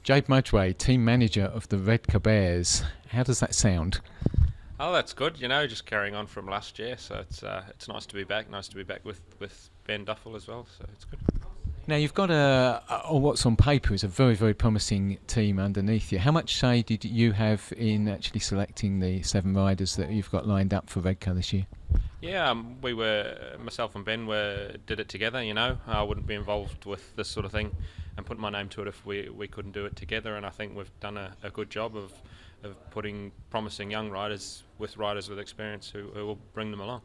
Jade Mudgway, team manager of the Redcar Bears. How does that sound? Oh, that's good. Just carrying on from last year. So it's nice to be back. Nice to be back with Ben Duffel as well. So it's good. Now you've got or what's on paper is a very, very promising team underneath you. How much say did you have in actually selecting the 7 riders that you've got lined up for Redcar this year? Yeah, we were myself and Ben were did it together. I wouldn't be involved with this sort of thing and put my name to it if we couldn't do it together. And I think we've done a good job of putting promising young riders with experience who will bring them along.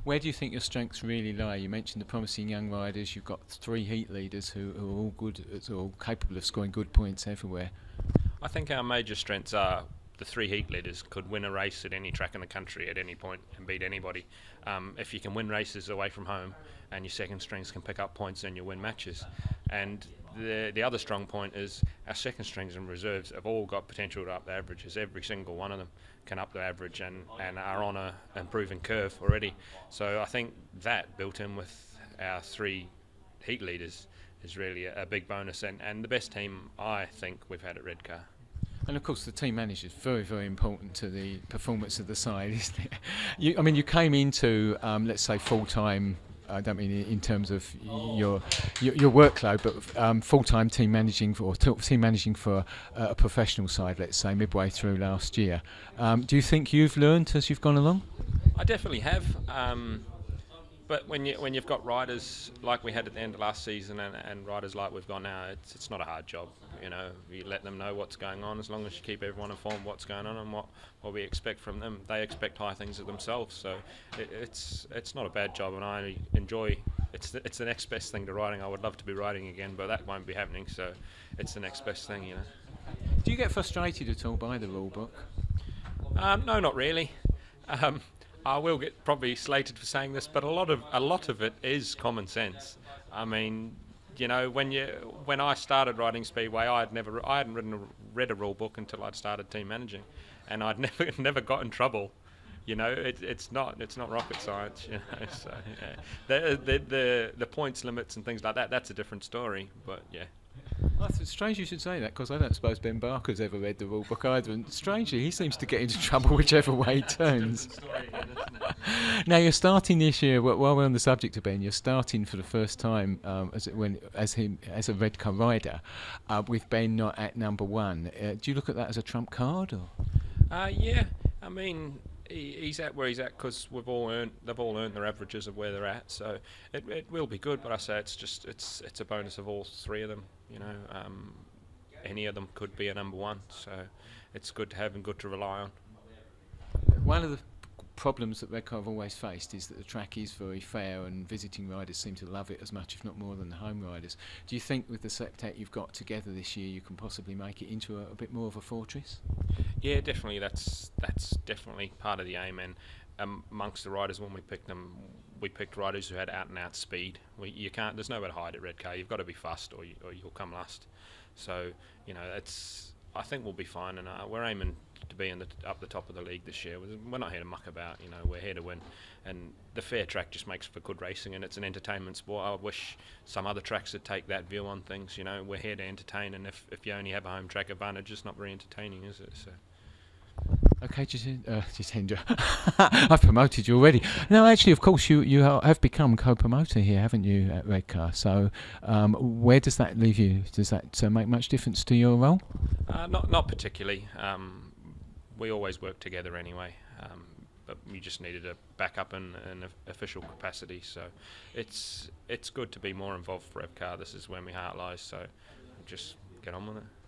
Where do you think your strengths really lie? You mentioned the promising young riders. You've got 3 heat leaders who are all good, all capable of scoring good points everywhere. I think our major strengths are the 3 heat leaders could win a race at any track in the country at any point and beat anybody. If you can win races away from home and your second strings can pick up points, then you win matches. And the other strong point is our second strings and reserves have all got potential to up the averages. Every single one of them can up the average and are on a improving curve already. So I think that built in with our 3 heat leaders is really a big bonus and the best team I think we've had at Redcar. And of course, the team manager is very, very important to the performance of the side, isn't it? You came into, let's say, full-time. I don't mean in terms of your workload, but full-time team managing for a professional side, let's say, midway through last year. Do you think you've learned as you've gone along? I definitely have. But when you've got riders like we had at the end of last season and riders like we've got now, it's not a hard job. You let them know what's going on. As long as you keep everyone informed what's going on and what we expect from them, they expect high things of themselves. So it's not a bad job, and I enjoy. It's the next best thing to riding. I would love to be riding again, but that won't be happening. So it's the next best thing. Do you get frustrated at all by the rule book? No, not really. I will get probably slated for saying this, but a lot of it is common sense. I mean, when I started riding speedway, I hadn't read a rule book until I'd started team managing, and I'd never got in trouble. It's not rocket science. So yeah. The points limits and things like that's a different story. But yeah. Well, it's strange you should say that, because I don't suppose Ben Barker's ever read the rule book either, and strangely he seems to get into trouble whichever way he turns. Now you're starting this year, while we're on the subject of Ben, you're starting for the first time as a Redcar rider, with Ben not at number 1. Do you look at that as a trump card? Or? Yeah, I mean, he's at where he's at because they've all earned their averages of where they're at. So it will be good, but I say it's a bonus of all 3 of them. Any of them could be a number 1. So it's good to have and good to rely on. One of the problems that Redcar have always faced is that the track is very fair and visiting riders seem to love it as much, if not more, than the home riders. Do you think with the septet you've got together this year you can possibly make it into a bit more of a fortress? Yeah, definitely. That's definitely part of the aim. And amongst the riders, when we picked them, we picked riders who had out and out speed. You can't. There's nowhere to hide at Redcar. You've got to be fast, or you'll come last. So I think we'll be fine, and we're aiming to be up the top of the league this year. We're not here to muck about. We're here to win, and the fair track just makes for good racing, and it's an entertainment sport. I wish some other tracks would take that view on things. We're here to entertain, and if you only have a home track advantage, it's not very entertaining, is it? So. Okay, Jitendra, I've promoted you already. No, actually, of course, you have become co-promoter here, haven't you, at Redcar? So, where does that leave you? Does that make much difference to your role? Not particularly. We always work together anyway, but we just needed a backup in an official capacity. So, it's good to be more involved for Redcar. This is where my heart lies. So, just get on with it.